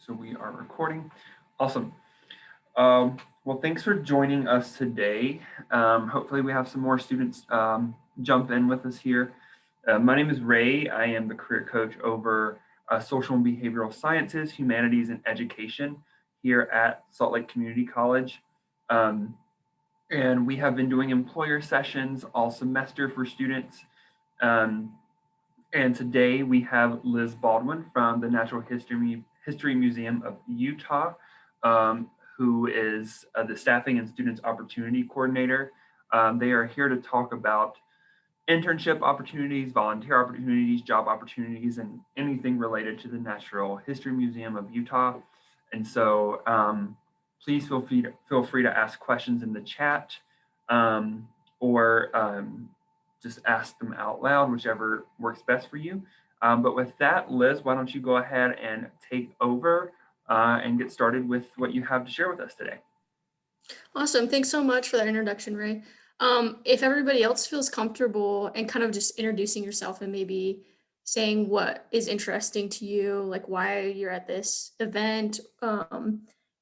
So we are recording. Awesome. Well, thanks for joining us today. Hopefully we have some more students jump in with us here. My name is Ray. I am the career coach over social and behavioral sciences, humanities, and education here at Salt Lake Community College. And we have been doing employer sessions all semester for students. And today we have Liz Baldwin from the Natural History Museum of Utah, who is the Staffing and Students Opportunity Coordinator. They are here to talk about internship opportunities, volunteer opportunities, job opportunities, and anything related to the Natural History Museum of Utah. And so please feel free to ask questions in the chat or just ask them out loud, whichever works best for you. But with that, Liz, why don't you go ahead and take over and get started with what you have to share with us today. Awesome. Thanks so much for that introduction, Ray. If everybody else feels comfortable and kind of just introducing yourself and maybe saying what is interesting to you, like why you're at this event,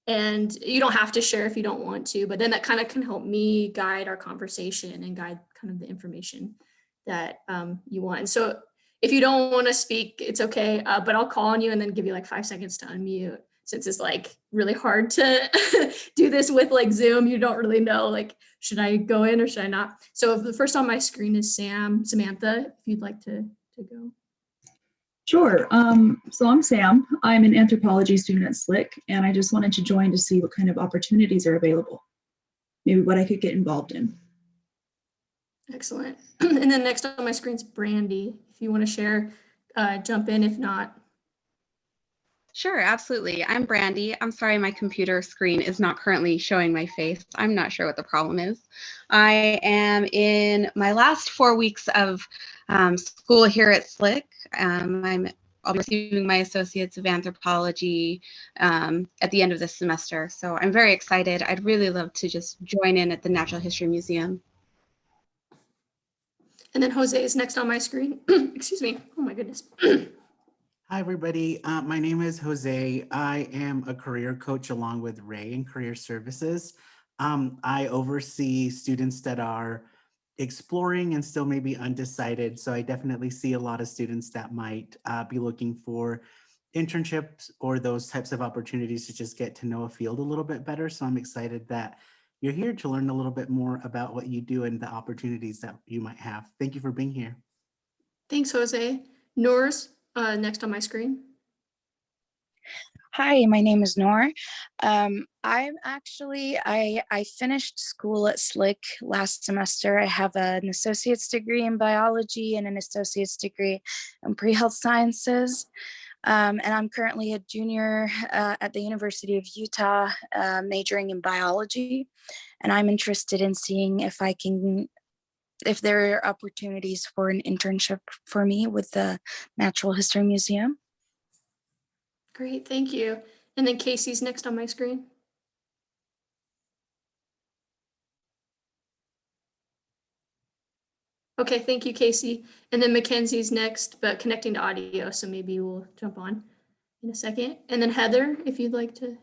and you don't have to share if you don't want to, but then that kind of can help me guide our conversation and guide kind of the information that you want. And so if you don't want to speak, it's okay, but I'll call on you and then give you like 5 seconds to unmute, since it's like really hard to do this with like Zoom. You don't really know, like, should I go in or should I not? So the first on my screen is Samantha, if you'd like to go. Sure. So I'm Sam. I'm an anthropology student at SLCC, and I just wanted to join to see what kind of opportunities are available, maybe what I could get involved in. Excellent. And then next on my screen is Brandy. If you want to share, jump in. If not. Sure, absolutely. I'm Brandy. I'm sorry my computer screen is not currently showing my face. I'm not sure what the problem is. I am in my last 4 weeks of school here at SLCC. I'll be receiving my Associates of Anthropology at the end of this semester. So I'm very excited. I'd really love to just join in at the Natural History Museum. And then Jose is next on my screen. Excuse me. Oh my goodness. Hi, everybody. My name is Jose. I am a career coach along with Ray in Career Services. I oversee students that are exploring and still maybe undecided. So I definitely see a lot of students that might be looking for internships or those types of opportunities to just get to know a field a little bit better. So I'm excited that you're here to learn a little bit more about what you do and the opportunities that you might have. Thank you for being here. Thanks, Jose. Noor's next on my screen. Hi, my name is Noor. I finished school at SLCC last semester. I have an associate's degree in biology and an associate's degree in pre-health sciences. And I'm currently a junior at the University of Utah, majoring in biology. And I'm interested in seeing if there are opportunities for an internship for me with the Natural History Museum. Great, thank you. And then Casey's next on my screen. Okay, thank you, Casey. And then Mackenzie's next, but connecting to audio, so maybe we'll jump on in a second. And then Heather, if you'd like to.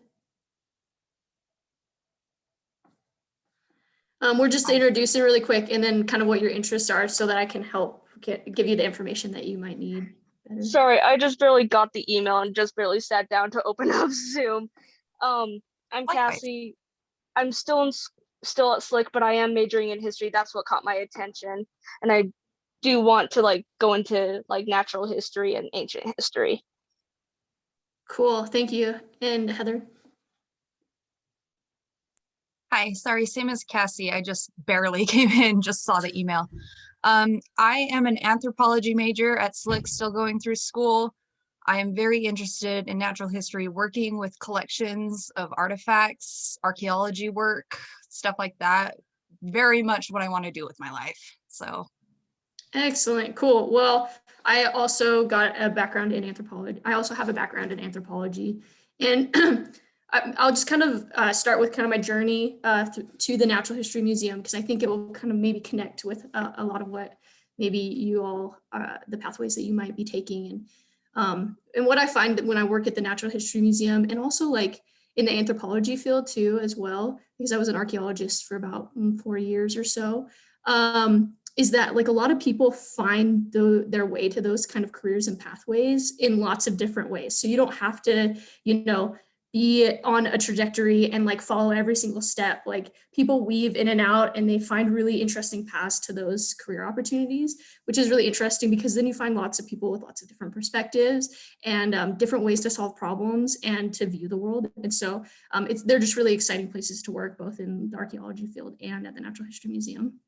We're just introducing really quick and then kind of what your interests are so that I can help give you the information that you might need. Better. Sorry, I just barely got the email and just barely sat down to open up Zoom. I'm Cassie. I'm still at SLCC, but I am majoring in history. That's what caught my attention. And I do want to like go into like natural history and ancient history. Cool, thank you. And Heather? Hi, sorry, same as Cassie. I just barely came in, just saw the email. I am an anthropology major at SLCC, still going through school. I am very interested in natural history, working with collections of artifacts, archaeology work, stuff like that. Very much what I want to do with my life, so. Excellent, cool. Well, I also got a background in anthropology. I also have a background in anthropology. And I'll just kind of start with kind of my journey to the Natural History Museum, because I think it will kind of maybe connect with a lot of what maybe you all, the pathways that you might be taking. And what I find when I work at the Natural History Museum, and also like in the anthropology field too, as well, because I was an archaeologist for about 4 years or so, is that like a lot of people find their way to those kind of careers and pathways in lots of different ways. So you don't have to, be on a trajectory and like follow every single step. Like people weave in and out and they find really interesting paths to those career opportunities, which is really interesting because then you find lots of people with lots of different perspectives and different ways to solve problems and to view the world. And so they're just really exciting places to work, both in the archaeology field and at the Natural History Museum.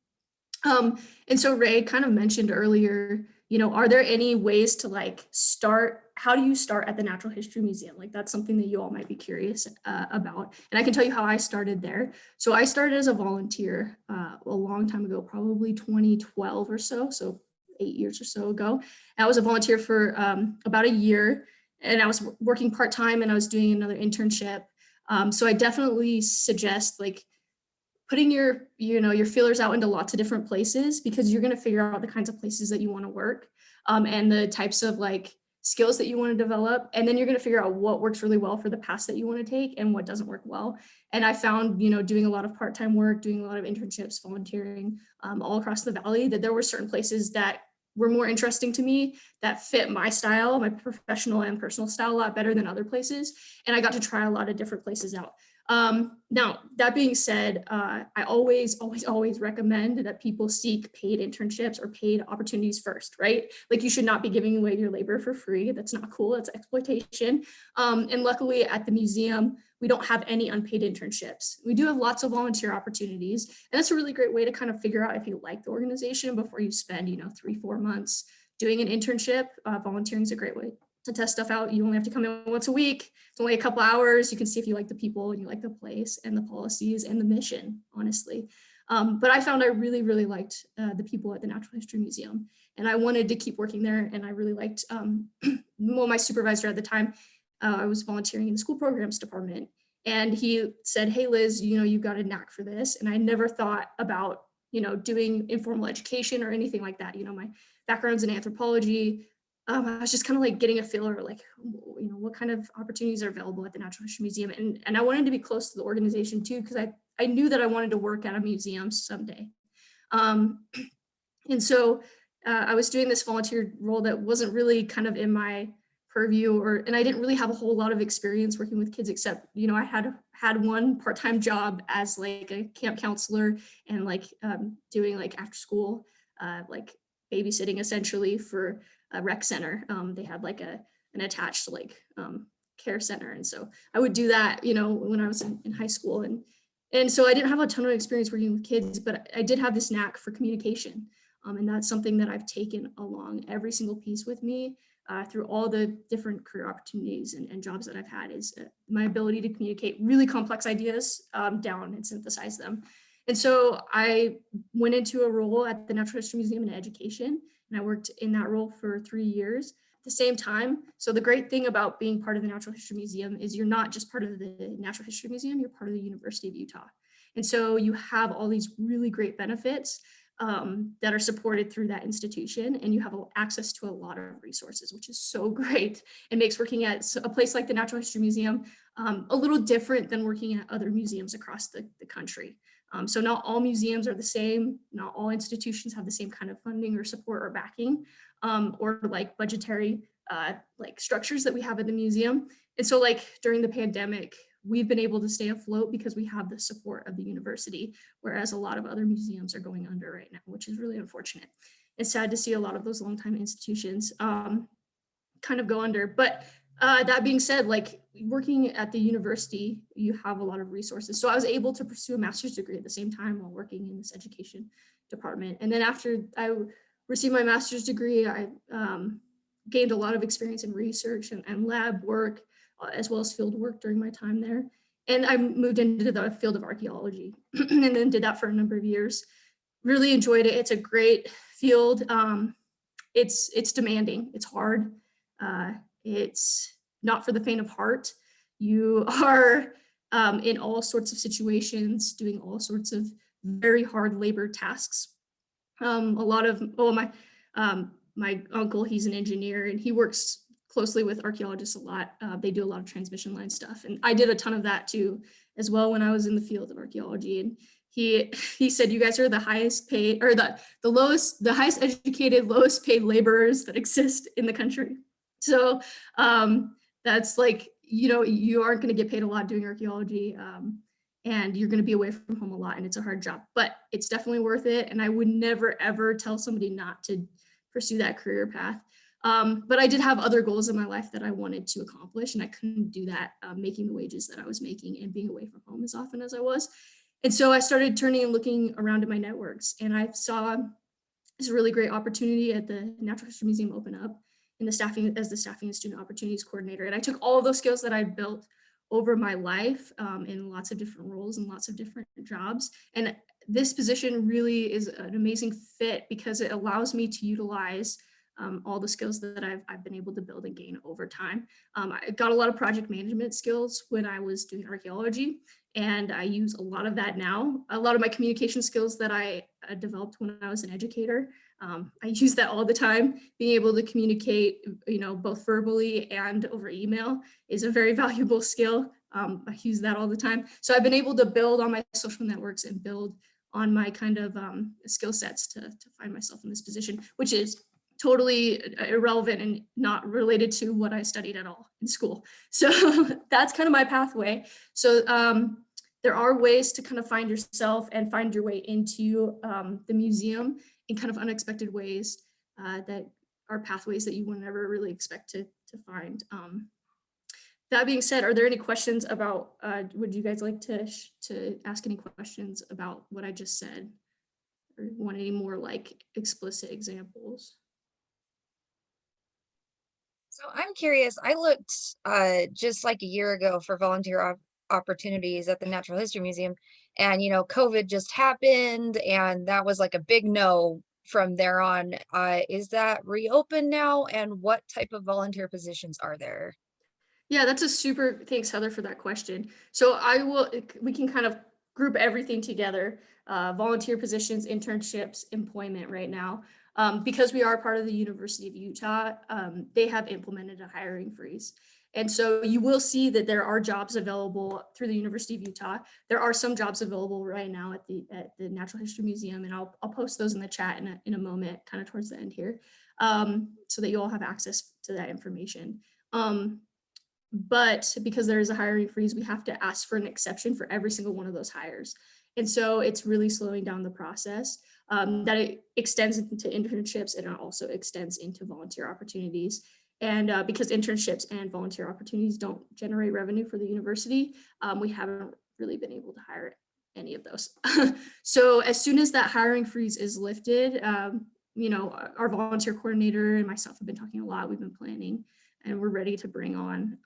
And so Ray kind of mentioned earlier, are there any ways to like start? How do you start at the Natural History Museum? Like that's something that you all might be curious about. And I can tell you how I started there. So I started as a volunteer a long time ago, probably 2012 or so 8 years or so ago. I was a volunteer for about a year, and I was working part-time and I was doing another internship. So I definitely suggest like putting your feelers out into lots of different places, because you're going to figure out the kinds of places that you want to work and the types of like skills that you want to develop. And then you're going to figure out what works really well for the path that you want to take and what doesn't work well. And I found, doing a lot of part-time work, doing a lot of internships, volunteering all across the Valley, that there were certain places that were more interesting to me, that fit my style, my professional and personal style a lot better than other places. And I got to try a lot of different places out. Now, that being said, I always recommend that people seek paid internships or paid opportunities first, right? Like you should not be giving away your labor for free. That's not cool. That's exploitation. And luckily at the museum, we don't have any unpaid internships. We do have lots of volunteer opportunities. And that's a really great way to kind of figure out if you like the organization before you spend, 3-4 months doing an internship. Volunteering is a great way to test stuff out. You only have to come in once a week. It's only a couple hours. You can see if you like the people and you like the place and the policies and the mission, honestly. But I found I really, really liked the people at the Natural History Museum, and I wanted to keep working there. And I really liked, my supervisor at the time, I was volunteering in the school programs department, and he said, "Hey, Liz, you've got a knack for this." And I never thought about, doing informal education or anything like that. My background's in anthropology. I was just kind of like getting a feeler, like, what kind of opportunities are available at the Natural History Museum. And I wanted to be close to the organization too, because I knew that I wanted to work at a museum someday. And so I was doing this volunteer role that wasn't really kind of in my purview, and I didn't really have a whole lot of experience working with kids, except, I had one part-time job as like a camp counselor and like doing like after school, like babysitting essentially for a rec center. They had like an attached like care center. And so I would do that, when I was in high school. And so I didn't have a ton of experience working with kids, but I did have this knack for communication. And that's something that I've taken along every single piece with me through all the different career opportunities and jobs that I've had, is my ability to communicate really complex ideas down and synthesize them. And so I went into a role at the Natural History Museum in education, and I worked in that role for 3 years at the same time. So the great thing about being part of the Natural History Museum is you're not just part of the Natural History Museum, you're part of the University of Utah. And so you have all these really great benefits that are supported through that institution, and you have access to a lot of resources, which is so great. It makes working at a place like the Natural History Museum a little different than working at other museums across the country. So not all museums are the same. Not all institutions have the same kind of funding or support or backing or like budgetary like structures that we have at the museum. And so like during the pandemic, we've been able to stay afloat because we have the support of the university, whereas a lot of other museums are going under right now, which is really unfortunate. It's sad to see a lot of those longtime institutions kind of go under. But that being said, like working at the university, you have a lot of resources. So I was able to pursue a master's degree at the same time while working in this education department. And then after I received my master's degree, I gained a lot of experience in research and lab work, as well as field work during my time there. And I moved into the field of archaeology and then did that for a number of years. Really enjoyed it. It's a great field. It's demanding. It's hard. It's not for the faint of heart. You are in all sorts of situations, doing all sorts of very hard labor tasks. My uncle, he's an engineer, and he works closely with archaeologists a lot. They do a lot of transmission line stuff. And I did a ton of that too, as well, when I was in the field of archaeology. And he said, you guys are the highest paid, or the highest educated, lowest paid laborers that exist in the country. So that's like, you aren't going to get paid a lot doing archaeology. And you're going to be away from home a lot, and it's a hard job, but it's definitely worth it. And I would never, ever tell somebody not to pursue that career path. But I did have other goals in my life that I wanted to accomplish, and I couldn't do that making the wages that I was making and being away from home as often as I was. And so I started turning and looking around at my networks, and I saw this really great opportunity at the Natural History Museum open up in the staffing and student opportunities coordinator. And I took all of those skills that I built over my life in lots of different roles and lots of different jobs. And this position really is an amazing fit because it allows me to utilize all the skills that I've been able to build and gain over time. I got a lot of project management skills when I was doing archaeology, and I use a lot of that now. A lot of my communication skills that I developed when I was an educator, I use that all the time. Being able to communicate, both verbally and over email is a very valuable skill. I use that all the time. So I've been able to build on my social networks and build on my kind of skill sets to find myself in this position, which is totally irrelevant and not related to what I studied at all in school. So that's kind of my pathway. So there are ways to kind of find yourself and find your way into the museum in kind of unexpected ways that are pathways that you would never really expect to find. That being said, are there any questions about, would you guys like to ask any questions about what I just said? Or want any more like explicit examples? So I'm curious, I looked just like a year ago for volunteer opportunities at the Natural History Museum, and COVID just happened, and that was like a big no from there on. Is that reopened now, and what type of volunteer positions are there? Yeah, that's a super, thanks Heather for that question. So we can kind of group everything together, volunteer positions, internships, employment right now. Because we are part of the University of Utah, they have implemented a hiring freeze. And so you will see that there are jobs available through the University of Utah. There are some jobs available right now at the Natural History Museum, and I'll post those in the chat in a moment, kind of towards the end here, so that you all have access to that information. But because there is a hiring freeze, we have to ask for an exception for every single one of those hires. And so it's really slowing down the process. That it extends into internships, and it also extends into volunteer opportunities. And because internships and volunteer opportunities don't generate revenue for the university, we haven't really been able to hire any of those. So as soon as that hiring freeze is lifted, our volunteer coordinator and myself have been talking a lot. We've been planning, and we're ready to bring on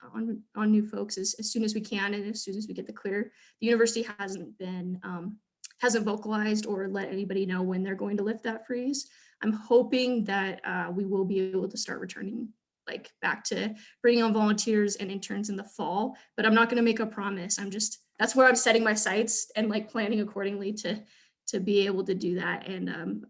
new folks as soon as we can, and as soon as we get the clear. The university hasn't vocalized or let anybody know when they're going to lift that freeze. I'm hoping that we will be able to start returning back to bringing on volunteers and interns in the fall, but I'm not going to make a promise. That's where I'm setting my sights and planning accordingly to be able to do that. And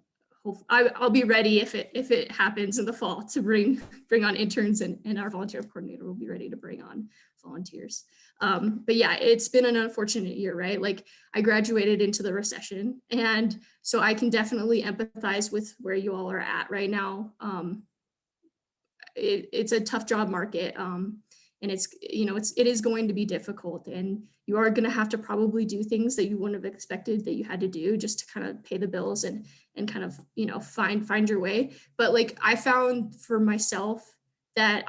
I'll be ready if it happens in the fall to bring on interns, and our volunteer coordinator will be ready to bring on volunteers. But yeah, it's been an unfortunate year, right? I graduated into the recession, and so I can definitely empathize with where you all are at right now. It's a tough job market, and it is going to be difficult, and you are going to have to probably do things that you wouldn't have expected that you had to do just to kind of pay the bills and kind of find your way. But I found for myself that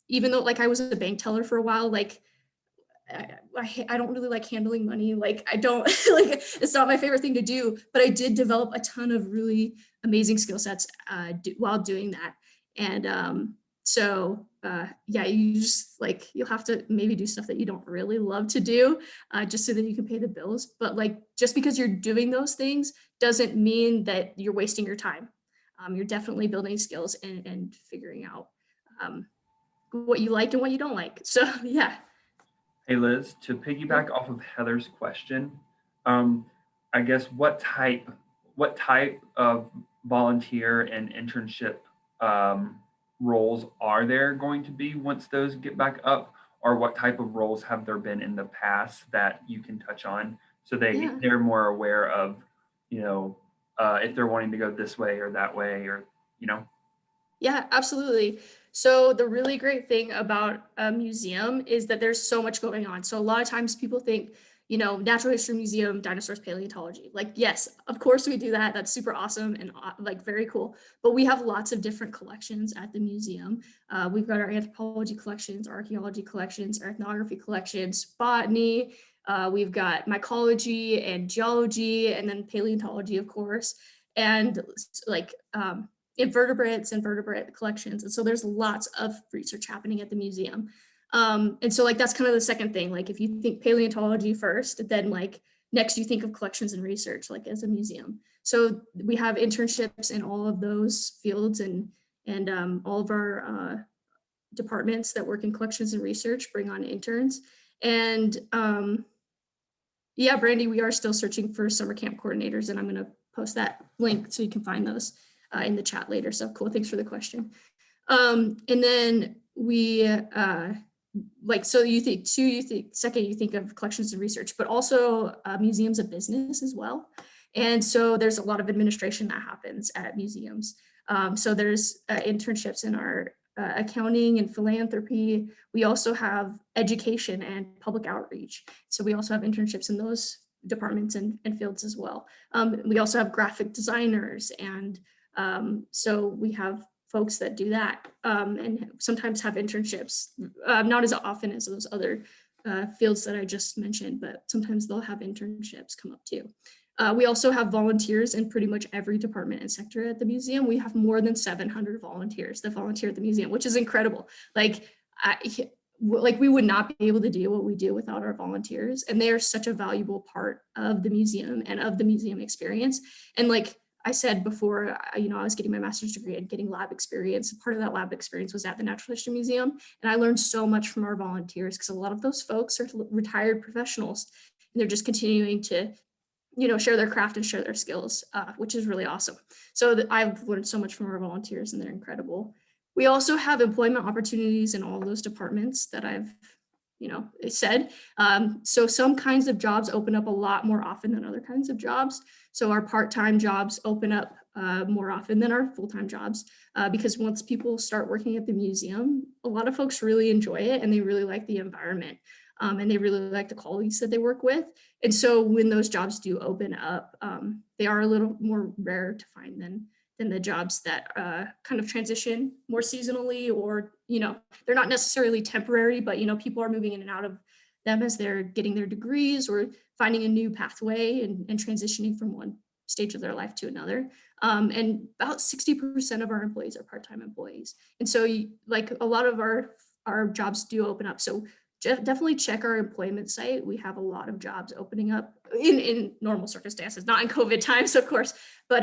even though I was a bank teller for a while, I don't really like handling money. I don't it's not my favorite thing to do, but I did develop a ton of really amazing skill sets while doing that. And so yeah, you just you'll have to maybe do stuff that you don't really love to do just so that you can pay the bills. But just because you're doing those things doesn't mean that you're wasting your time. You're definitely building skills and figuring out what you like and what you don't like. So yeah. Hey Liz, to piggyback off of Heather's question, I guess what type of volunteer and internship roles are there going to be once those get back up, or what type of roles have there been in the past that you can touch on, so Yeah. they're more aware of, you know, if they're wanting to go this way or that way, or, you know. Yeah, absolutely. So the really great thing about a museum is that there's so much going on. So a lot of times people think, you know, natural history museum, dinosaurs, paleontology. Like, yes, of course we do that. That's super awesome and like very cool. But we have lots of different collections at the museum. We've got our anthropology collections, archaeology collections, our ethnography collections, botany. We've got mycology and geology, and then paleontology, of course. And like invertebrates and vertebrate collections. And so there's lots of research happening at the museum. And so like, that's kind of the second thing. Like if you think paleontology first, then like next you think of collections and research, like as a museum. So we have internships in all of those fields, and all of our departments that work in collections and research bring on interns. And yeah, Brandy, we are still searching for summer camp coordinators, and I'm going to post that link so you can find those in the chat later. So cool, thanks for the question. And then we like, so you think second, you think of collections and research, but also museums of business as well. And so there's a lot of administration that happens at museums. So there's internships in our accounting and philanthropy. We also have education and public outreach. So we also have internships in those departments and fields as well. We also have graphic designers, and so we have folks that do that and sometimes have internships, not as often as those other fields that I just mentioned, but sometimes they'll have internships come up too. We also have volunteers in pretty much every department and sector at the museum. We have more than 700 volunteers that volunteer at the museum, which is incredible. Like we would not be able to do what we do without our volunteers, and they are such a valuable part of the museum and of the museum experience. And like I said before, you know, I was getting my master's degree and getting lab experience. Part of that lab experience was at the Natural History Museum, and I learned so much from our volunteers, because a lot of those folks are retired professionals, and they're just continuing to, you know, share their craft and share their skills, which is really awesome. So I've learned so much from our volunteers, and they're incredible. We also have employment opportunities in all those departments that I've, you know, said. So some kinds of jobs open up a lot more often than other kinds of jobs. So our part-time jobs open up more often than our full-time jobs, because once people start working at the museum, a lot of folks really enjoy it, and they really like the environment, and they really like the colleagues that they work with. And so when those jobs do open up, they are a little more rare to find than the jobs that kind of transition more seasonally, or, you know, they're not necessarily temporary, but, you know, people are moving in and out of them as they're getting their degrees or finding a new pathway and transitioning from one stage of their life to another. And about 60% of our employees are part-time employees. And so like a lot of our jobs do open up. So definitely check our employment site. We have a lot of jobs opening up in normal circumstances, not in COVID times, of course, but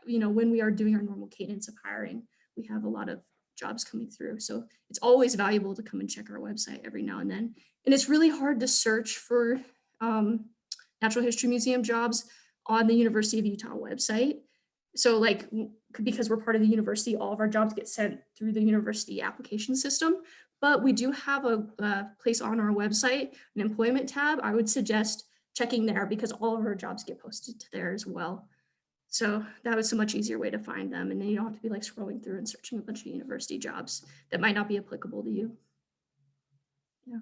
you know, when we are doing our normal cadence of hiring, we have a lot of jobs coming through. So it's always valuable to come and check our website every now and then. And it's really hard to search for Natural History Museum jobs on the University of Utah website. So like, because we're part of the university, all of our jobs get sent through the university application system. But we do have a place on our website, an employment tab. I would suggest checking there, because all of our jobs get posted to there as well. So that was a much easier way to find them. And then you don't have to be like scrolling through and searching a bunch of university jobs that might not be applicable to you. Yeah.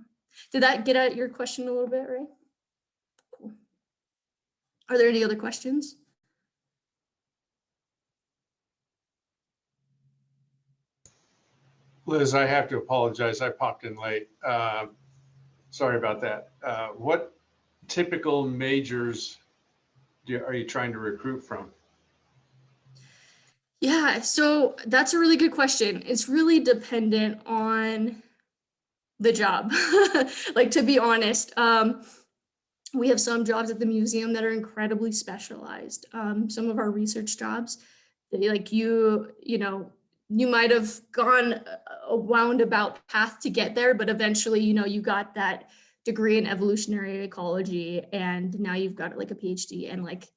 Did that get at your question a little bit, Ray? Cool. Are there any other questions? Liz, I have to apologize. I popped in late. Sorry about that. What typical majors are you trying to recruit from? Yeah, so that's a really good question. It's really dependent on the job. Like, to be honest, we have some jobs at the museum that are incredibly specialized. Some of our research jobs, like you know, you might have gone a roundabout path to get there, but eventually, you know, you got that degree in evolutionary ecology, and now you've got like a PhD, and like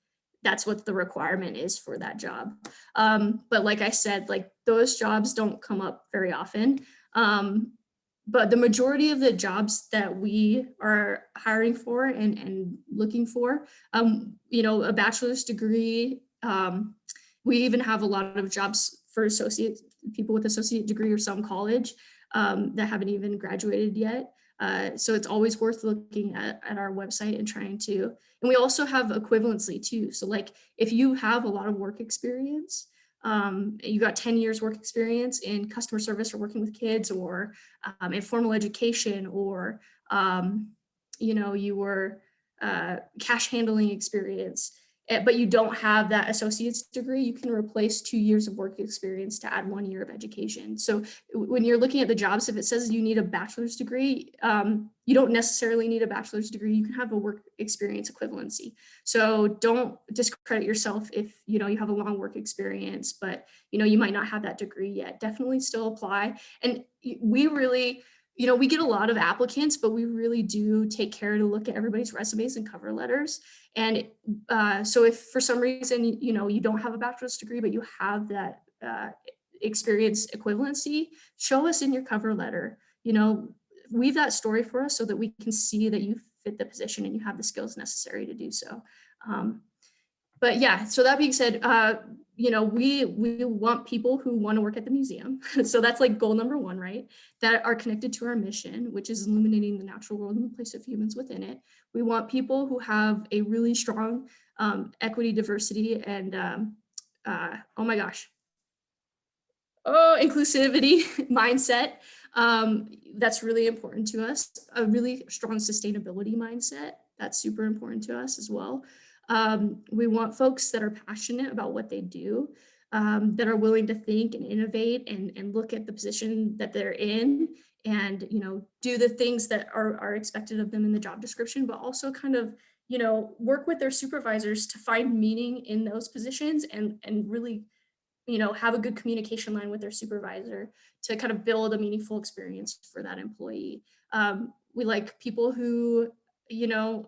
that's what the requirement is for that job. But like I said, like those jobs don't come up very often. But the majority of the jobs that we are hiring for and looking for, you know, a bachelor's degree. We even have a lot of jobs for people with associate degree or some college that haven't even graduated yet. So it's always worth looking at our website and trying to, and we also have equivalency too. So like if you have a lot of work experience, you got 10 years work experience in customer service or working with kids or in formal education or, you know, you were cash handling experience, but you don't have that associate's degree, you can replace 2 years of work experience to add 1 year of education. So when you're looking at the jobs, if it says you need a bachelor's degree, you don't necessarily need a bachelor's degree. You can have a work experience equivalency. So don't discredit yourself if, you know, you have a long work experience, but, you know, you might not have that degree yet. Definitely still apply. And we really, you know, we get a lot of applicants, but we really do take care to look at everybody's resumes and cover letters. And so if for some reason, you know, you don't have a bachelor's degree, but you have that experience equivalency, show us in your cover letter, you know, weave that story for us so that we can see that you fit the position and you have the skills necessary to do so. But yeah, so that being said, you know, we want people who want to work at the museum. So that's like goal number 1, right? That are connected to our mission, which is illuminating the natural world and the place of humans within it. We want people who have a really strong equity, diversity, and oh my gosh, inclusivity mindset. That's really important to us. A really strong sustainability mindset. That's super important to us as well. We want folks that are passionate about what they do, that are willing to think and innovate and look at the position that they're in and, you know, do the things that are expected of them in the job description, but also kind of, you know, work with their supervisors to find meaning in those positions and really, you know, have a good communication line with their supervisor to kind of build a meaningful experience for that employee. We like people who, you know,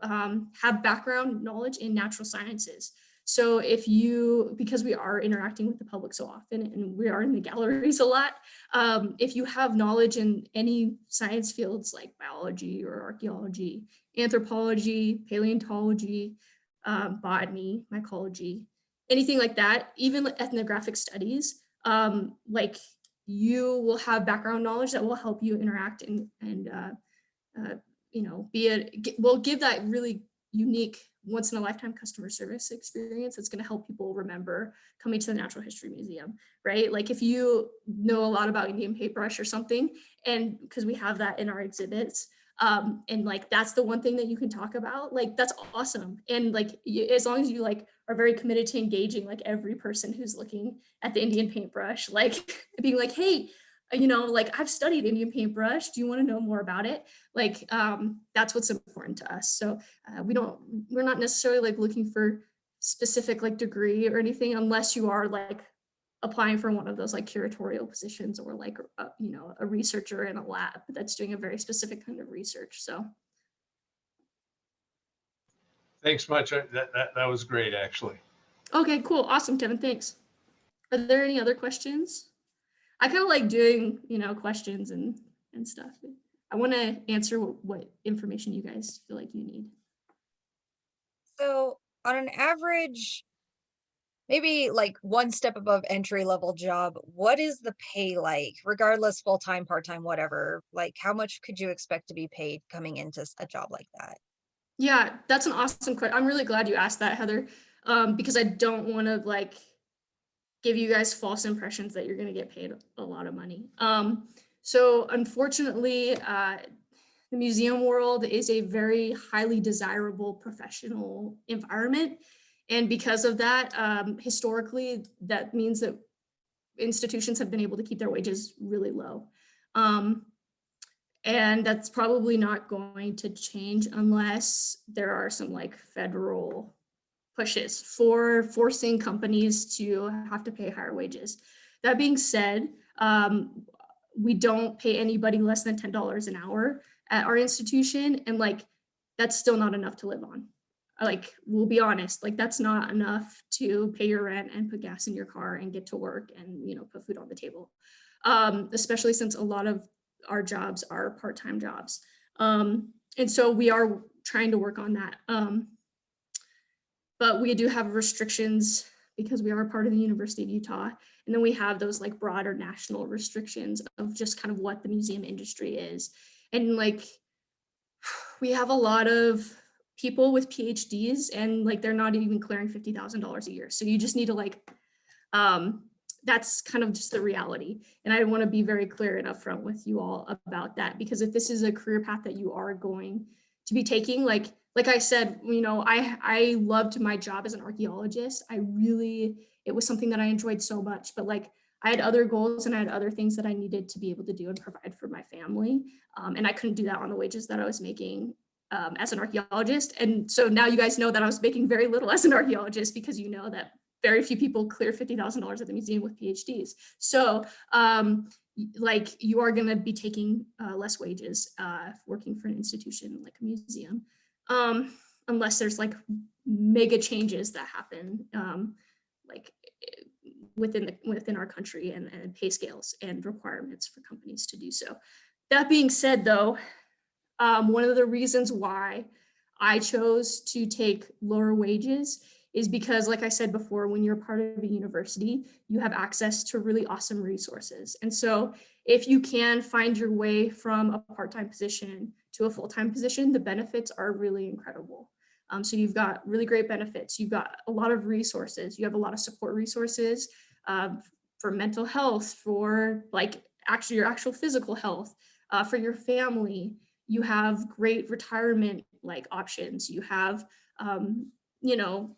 have background knowledge in natural sciences. So if you, because we are interacting with the public so often and we are in the galleries a lot, if you have knowledge in any science fields like biology or archaeology, anthropology, paleontology, botany, mycology, anything like that, even ethnographic studies, like you will have background knowledge that will help you interact and you know, will give that really unique once in a lifetime customer service experience that's going to help people remember coming to the Natural History Museum, right? Like if you know a lot about Indian paintbrush or something, and because we have that in our exhibits, and like that's the one thing that you can talk about, like that's awesome. And like as long as you like are very committed to engaging like every person who's looking at the Indian paintbrush, like being like, hey, you know, like I've studied Indian paintbrush, do you want to know more about it? Like that's what's important to us. So we're not necessarily like looking for specific like degree or anything unless you are like applying for one of those like curatorial positions or like you know, a researcher in a lab that's doing a very specific kind of research. So Thanks much. That was great, actually. okay, cool, awesome, Kevin, thanks. Are there any other questions? I kind of like doing, you know, questions and stuff. I want to answer what information you guys feel like you need. So on an average, maybe like one step above entry level job, what is the pay like, regardless full-time, part-time, whatever? Like how much could you expect to be paid coming into a job like that? Yeah, that's an awesome question. I'm really glad you asked that, Heather, because I don't want to like give you guys false impressions that you're going to get paid a lot of money. So unfortunately, the museum world is a very highly desirable professional environment. And because of that, historically, that means that institutions have been able to keep their wages really low. And that's probably not going to change unless there are some like federal pushes for forcing companies to have to pay higher wages. That being said, we don't pay anybody less than $10 an hour at our institution, and like that's still not enough to live on. like, we'll be honest, like that's not enough to pay your rent and put gas in your car and get to work and, you know, put food on the table. Especially since a lot of our jobs are part-time jobs. And so we are trying to work on that. But we do have restrictions because we are part of the University of Utah. And then we have those like broader national restrictions of just kind of what the museum industry is. And like, we have a lot of people with PhDs and like, they're not even clearing $50,000 a year. So you just need to like, that's kind of just the reality. And I want to be very clear and upfront with you all about that, because if this is a career path that you are going to be taking, like I said, you know, I loved my job as an archaeologist. It was something that I enjoyed so much, but like I had other goals and I had other things that I needed to be able to do and provide for my family. And I couldn't do that on the wages that I was making as an archaeologist. And so now you guys know that I was making very little as an archaeologist, because you know that very few people clear $50,000 at the museum with PhDs. So like you are going to be taking less wages working for an institution like a museum, unless there's like mega changes that happen like within our country and pay scales and requirements for companies to do so. That being said, though, one of the reasons why I chose to take lower wages is because, like I said before, when you're part of a university, you have access to really awesome resources. And so if you can find your way from a part-time position to a full-time position, the benefits are really incredible. So you've got really great benefits. You've got a lot of resources. You have a lot of support resources for mental health, for like your actual physical health, for your family. You have great retirement like options. You have, you know,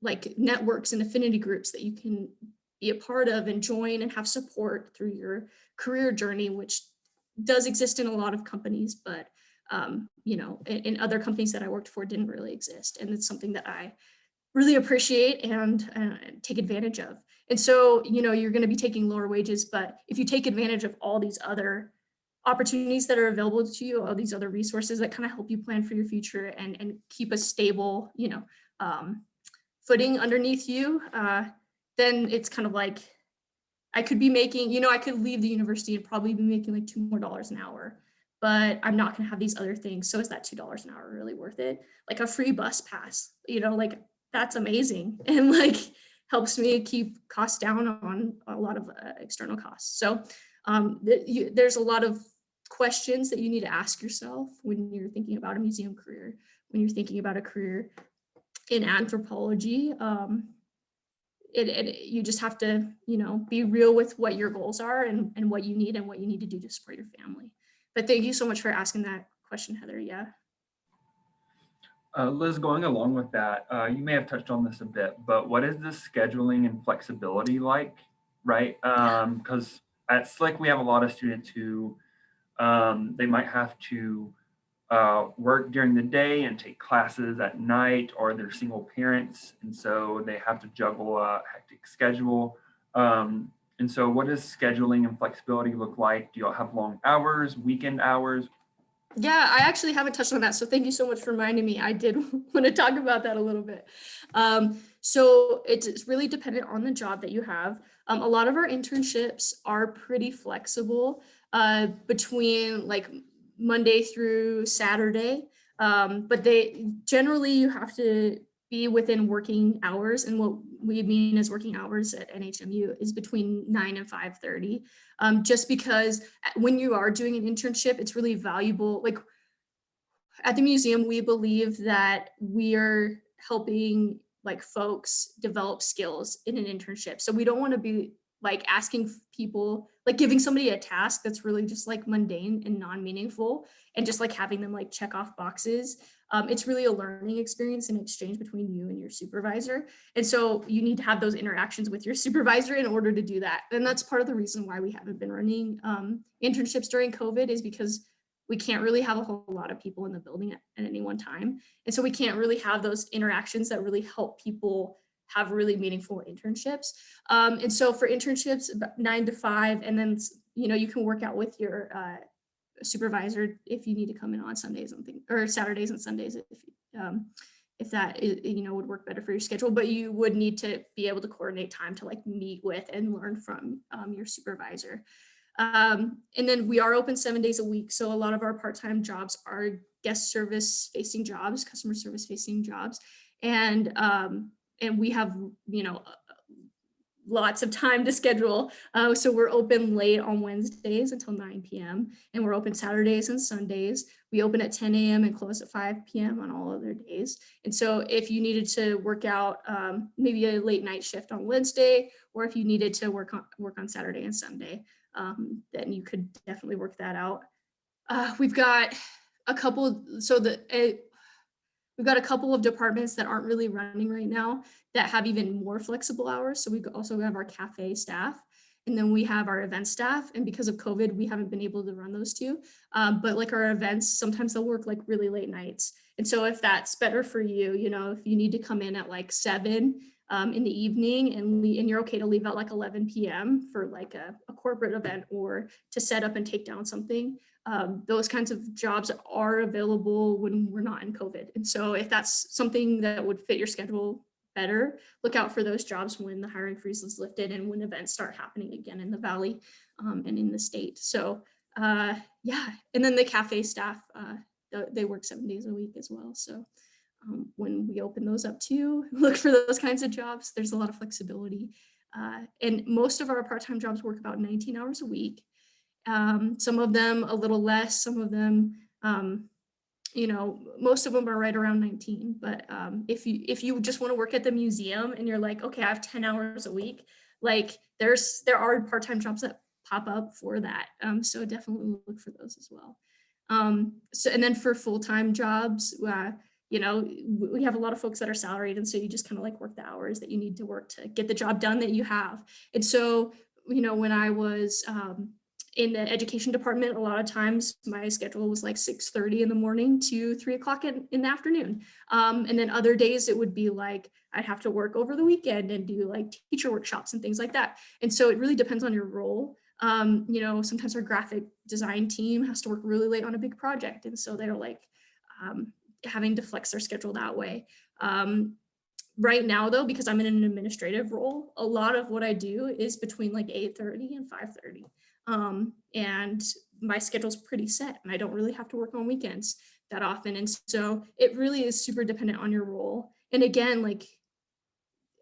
like networks and affinity groups that you can be a part of and join and have support through your career journey, which does exist in a lot of companies, but you know, in other companies that I worked for didn't really exist. And it's something that I really appreciate and take advantage of. And so, you know, you're going to be taking lower wages, but if you take advantage of all these other opportunities that are available to you, all these other resources that kind of help you plan for your future and keep a stable, you know, footing underneath you, then it's kind of like I could be making, you know, I could leave the university and probably be making like $2 more an hour, but I'm not going to have these other things. So is that $2 an hour really worth it? Like a free bus pass, you know, like that's amazing and like helps me keep costs down on a lot of external costs. So there's a lot of questions that you need to ask yourself when you're thinking about a museum career, when you're thinking about a career in anthropology. You just have to, you know, be real with what your goals are and what you need to do to support your family. But thank you so much for asking that question, Heather. Yeah. Liz, going along with that, you may have touched on this a bit, but what is the scheduling and flexibility like, right? Because at SLCC, we have a lot of students who they might have to work during the day and take classes at night, or they're single parents, and so they have to juggle a hectic schedule. And so what does scheduling and flexibility look like? Do y'all have long hours, weekend hours? Yeah, I actually haven't touched on that. So thank you so much for reminding me. I did want to talk about that a little bit. So it's really dependent on the job that you have. A lot of our internships are pretty flexible between like Monday through Saturday. But generally you have to be within working hours. And what we mean as working hours at NHMU is between 9 and 5:30. Just because when you are doing an internship, it's really valuable. Like at the museum, we believe that we are helping like folks develop skills in an internship. So we don't want to be like asking people, like giving somebody a task that's really just like mundane and non-meaningful and just like having them like check off boxes. It's really a learning experience and exchange between you and your supervisor. And so you need to have those interactions with your supervisor in order to do that. And that's part of the reason why we haven't been running internships during COVID, is because we can't really have a whole lot of people in the building at any one time. And so we can't really have those interactions that really help people have really meaningful internships. And so for internships, about 9 to 5, and then, you know, you can work out with your supervisor if you need to come in on Sundays and things, or Saturdays and Sundays if that is, would work better for your schedule, but you would need to be able to coordinate time to like meet with and learn from your supervisor. And then we are open 7 days a week. So a lot of our part-time jobs are guest service facing jobs, customer service facing jobs. And we have, lots of time to schedule. So we're open late on Wednesdays until 9 p.m. and we're open Saturdays and Sundays. We open at 10 a.m. and close at 5 p.m. on all other days. And so if you needed to work out maybe a late night shift on Wednesday, or if you needed to work on Saturday and Sunday, then you could definitely work that out. We've got a couple, we've got a couple of departments that aren't really running right now that have even more flexible hours. So we also have our cafe staff, and then we have our event staff. And because of COVID, we haven't been able to run those two. But like our events, sometimes they'll work like really late nights. And so if that's better for you, if you need to come in at like 7 in the evening and you're okay to leave at like 11 p.m. for like a corporate event or to set up and take down something, those kinds of jobs are available when we're not in COVID. And so if that's something that would fit your schedule better, look out for those jobs when the hiring freeze is lifted and when events start happening again in the Valley and in the state. So yeah, and then the cafe staff, they work 7 days a week as well. So when we open those up too, look for those kinds of jobs. There's a lot of flexibility. And most of our part-time jobs work about 19 hours a week. Some of them a little less, some of them, most of them are right around 19. But if you just want to work at the museum and you're like, okay, I have 10 hours a week, like there are part-time jobs that pop up for that. So definitely look for those as well. So, and then for full-time jobs, we have a lot of folks that are salaried. And so you just kind of like work the hours that you need to work to get the job done that you have. And so, when I was, in the education department, a lot of times my schedule was like 6:30 in the morning to 3 o'clock in the afternoon. And then other days it would be like, I'd have to work over the weekend and do like teacher workshops and things like that. And so it really depends on your role. Sometimes our graphic design team has to work really late on a big project. And so they're like having to flex their schedule that way. Right now though, because I'm in an administrative role, a lot of what I do is between like 8:30 and 5:30. And my schedule's pretty set and I don't really have to work on weekends that often. And so it really is super dependent on your role. And again, like,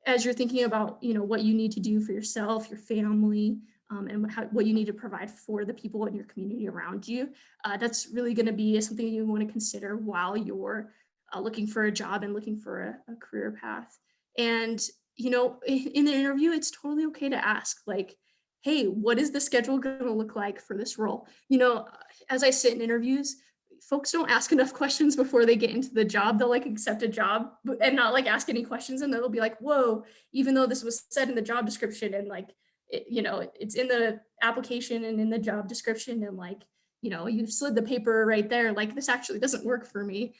as you're thinking about, what you need to do for yourself, your family, and what you need to provide for the people in your community around you, that's really going to be something you want to consider while you're looking for a job and looking for a career path. And, in the interview, it's totally okay to ask, like, hey, what is the schedule going to look like for this role? As I sit in interviews, folks don't ask enough questions before they get into the job. They'll like accept a job and not like ask any questions. And then they'll be like, whoa, even though this was said in the job description and like, it's in the application and in the job description and like, you slid the paper right there, like this actually doesn't work for me.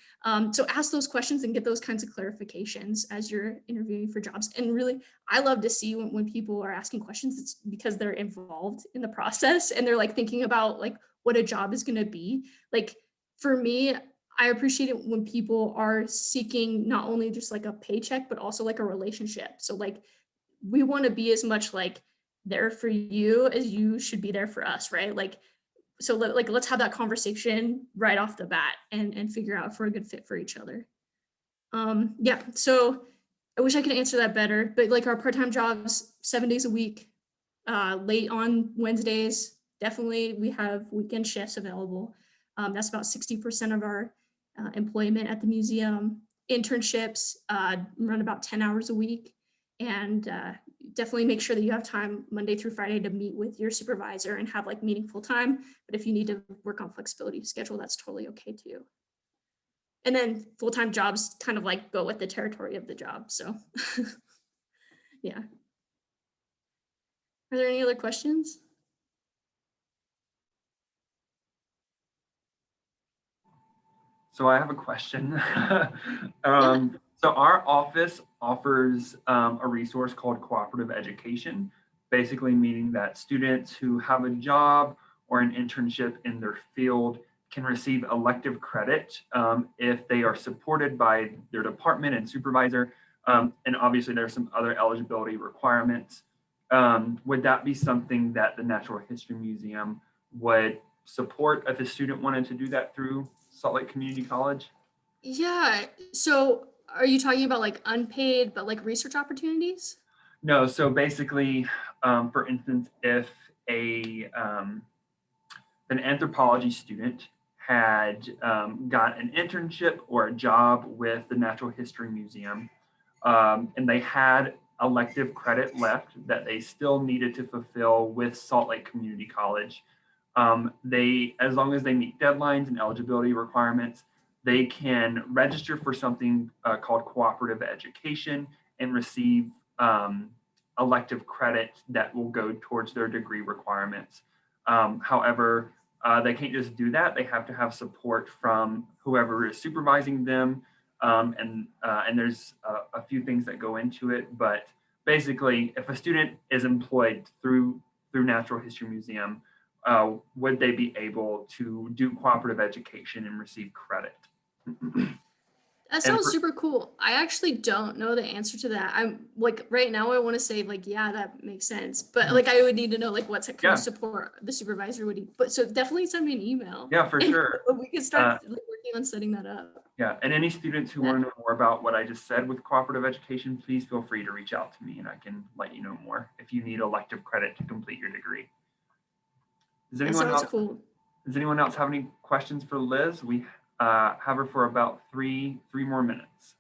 So ask those questions and get those kinds of clarifications as you're interviewing for jobs. And really, I love to see when people are asking questions, it's because they're involved in the process and they're like thinking about like what a job is going to be. Like for me, I appreciate it when people are seeking not only just like a paycheck, but also like a relationship. So like, we want to be as much like there for you as you should be there for us, right? Like, so let's have that conversation right off the bat and figure out if we're a good fit for each other. Yeah, so I wish I could answer that better, but like our part-time jobs, 7 days a week, late on Wednesdays, definitely we have weekend shifts available. That's about 60% of our employment at the museum. Internships run about 10 hours a week, and definitely make sure that you have time Monday through Friday to meet with your supervisor and have like meaningful time. But if you need to work on flexibility schedule, that's totally okay too. And then full-time jobs kind of like go with the territory of the job. So yeah. Are there any other questions? So I have a question. So our office offers a resource called cooperative education, basically meaning that students who have a job or an internship in their field can receive elective credit if they are supported by their department and supervisor. And obviously there's some other eligibility requirements. Would that be something that the Natural History Museum would support if a student wanted to do that through Salt Lake Community College? Yeah. So are you talking about like unpaid, but like research opportunities? No, so basically, for instance, if an anthropology student had got an internship or a job with the Natural History Museum, and they had elective credit left that they still needed to fulfill with Salt Lake Community College, as long as they meet deadlines and eligibility requirements, they can register for something called cooperative education and receive elective credit that will go towards their degree requirements. However, they can't just do that. They have to have support from whoever is supervising them. And there's a few things that go into it. But basically, if a student is employed through Natural History Museum, would they be able to do cooperative education and receive credit? That sounds super cool. I actually don't know the answer to that. I'm like right now I want to say like, yeah, that makes sense. But like I would need to know like what kind of support the supervisor would need. But so definitely send me an email. Yeah, for sure. We can start working on setting that up. Yeah, and any students who want to know more about what I just said with cooperative education, please feel free to reach out to me and I can let you know more if you need elective credit to complete your degree. Does anyone else have any questions for Liz? We have her for about three more minutes.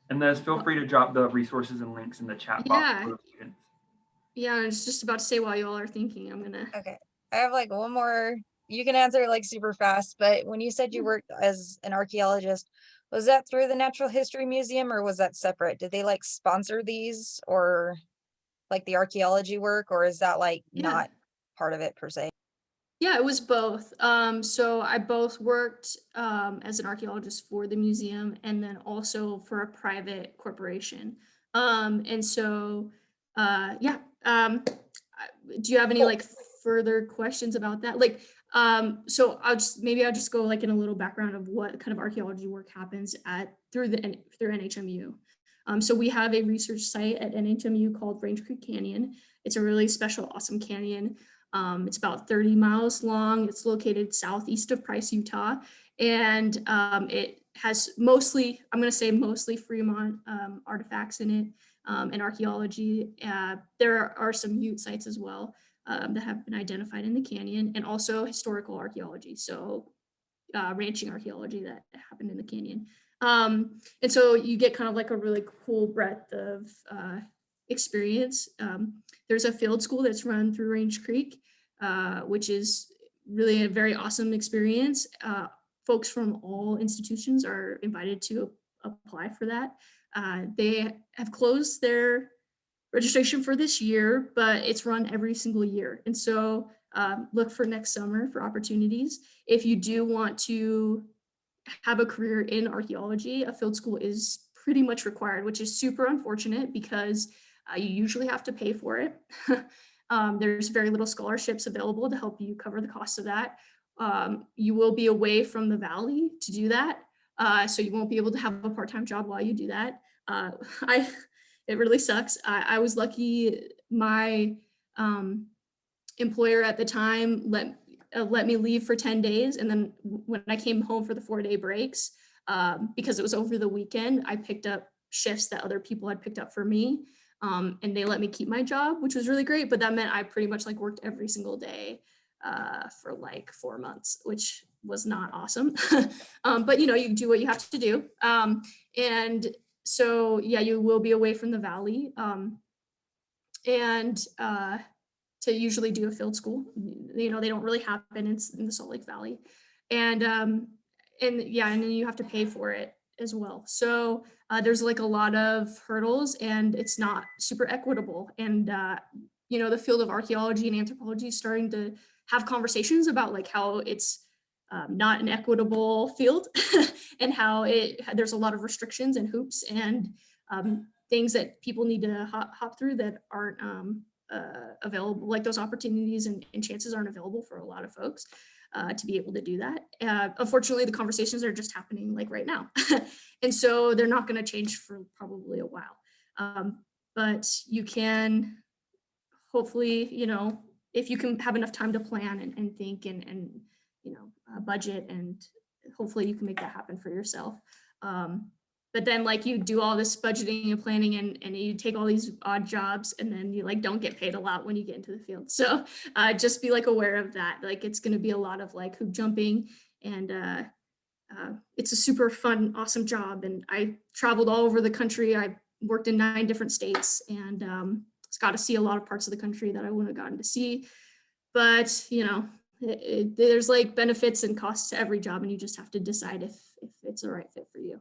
And Liz, feel free to drop the resources and links in the chat box for the students. Yeah, I was just about to say while you all are thinking, I'm gonna. Okay, I have like one more. You can answer it like super fast, but when you said you worked as an archaeologist, was that through the Natural History Museum or was that separate? Did they like sponsor these or like the archaeology work, or is that like not part of it per se? Yeah, it was both. So I both worked as an archaeologist for the museum and then also for a private corporation. And so, yeah. Do you have any like further questions about that? Like, so I'll just go like in a little background of what kind of archaeology work happens through NHMU. So we have a research site at NHMU called Range Creek Canyon. It's a really special, awesome canyon. It's about 30 miles long. It's located southeast of Price, Utah. And it has mostly Fremont artifacts in it and archaeology. There are some Ute sites as well that have been identified in the canyon, and also historical archaeology. So ranching archaeology that happened in the canyon. And so you get kind of like a really cool breadth of experience. There's a field school that's run through Range Creek, which is really a very awesome experience. Folks from all institutions are invited to apply for that. They have closed their registration for this year, but it's run every single year. And so look for next summer for opportunities. If you do want to have a career in archaeology, a field school is pretty much required, which is super unfortunate because you usually have to pay for it. There's very little scholarships available to help you cover the cost of that. You will be away from the valley to do that. So you won't be able to have a part-time job while you do that. It really sucks. I was lucky. My employer at the time let me leave for 10 days. And then when I came home for the 4-day breaks, because it was over the weekend, I picked up shifts that other people had picked up for me. And they let me keep my job, which was really great. But that meant I pretty much like worked every single day for like 4 months, which was not awesome. But you know, you do what you have to do. And so, yeah, you will be away from the valley. And to usually do a field school, you know, they don't really happen in the Salt Lake Valley. And yeah, and then you have to pay for it as well. So there's like a lot of hurdles and it's not super equitable. And, you know, the field of archaeology and anthropology is starting to have conversations about like how it's not an equitable field and how there's a lot of restrictions and hoops and things that people need to hop through that aren't available, like those opportunities and chances aren't available for a lot of folks to be able to do that. Unfortunately, the conversations are just happening like right now. And so they're not going to change for probably a while. But you can hopefully, you know, if you can have enough time to plan and think and you know, budget, and hopefully you can make that happen for yourself. But then like you do all this budgeting and planning and you take all these odd jobs and then you like don't get paid a lot when you get into the field. So just be like aware of that. Like it's going to be a lot of like hoop jumping, and it's a super fun, awesome job. And I traveled all over the country. I worked in 9 different states, and got to see a lot of parts of the country that I wouldn't have gotten to see. But you know, there's like benefits and costs to every job, and you just have to decide if it's the right fit for you.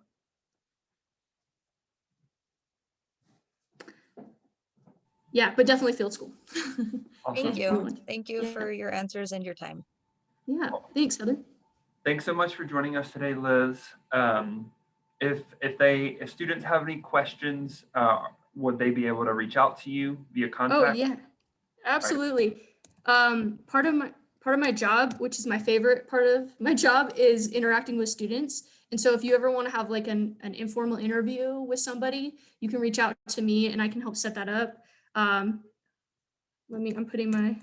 Yeah, but definitely field school. Thank you. Everyone. Thank you Yeah. for your answers and your time. Yeah, thanks, Heather. Thanks so much for joining us today, Liz. If students have any questions, would they be able to reach out to you via contact? Oh yeah, absolutely. Part of my job, which is my favorite part of my job, is interacting with students. And so if you ever want to have like an informal interview with somebody, you can reach out to me and I can help set that up. I'm putting my.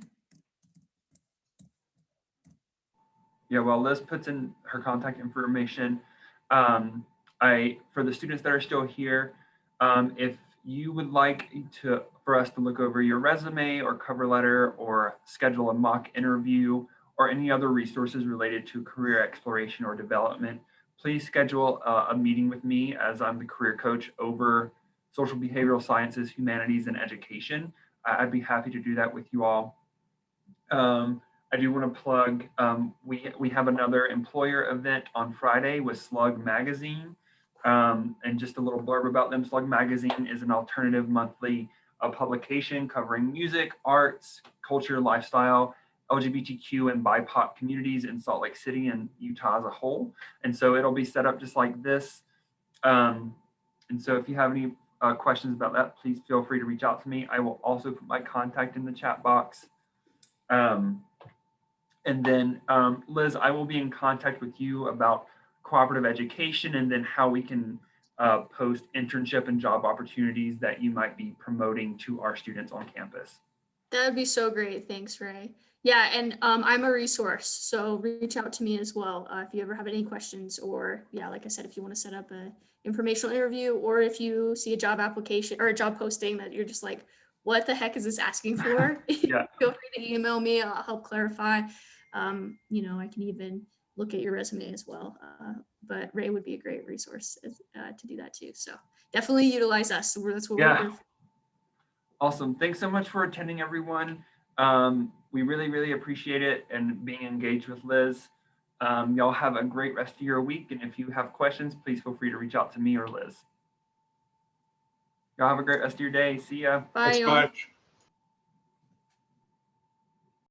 Yeah, well, Liz puts in her contact information. For the students that are still here, if you would like for us to look over your resume or cover letter or schedule a mock interview or any other resources related to career exploration or development, please schedule a meeting with me, as I'm the career coach over social behavioral sciences, humanities, and education. I'd be happy to do that with you all. I do want to plug, we have another employer event on Friday with Slug Magazine. And just a little blurb about them. Slug Magazine is an alternative monthly publication covering music, arts, culture, lifestyle, LGBTQ and BIPOC communities in Salt Lake City and Utah as a whole. And so it'll be set up just like this. And so if you have any questions about that, please feel free to reach out to me. I will also put my contact in the chat box. And then Liz, I will be in contact with you about cooperative education and then how we can post internship and job opportunities that you might be promoting to our students on campus. That would be so great. Thanks, Ray. Yeah, and I'm a resource, so reach out to me as well if you ever have any questions, or yeah, like I said, if you want to set up an informational interview, or if you see a job application or a job posting that you're just like, what the heck is this asking for? Yeah. Feel free to email me. I'll help clarify. You know, I can even look at your resume as well. But Ray would be a great resource to do that too. So definitely utilize us. That's what we're here for. Awesome. Thanks so much for attending, everyone. We really, really appreciate it and being engaged with Liz. Y'all have a great rest of your week. And if you have questions, please feel free to reach out to me or Liz. Y'all have a great rest of your day. See ya. Bye, Thanks y'all. much.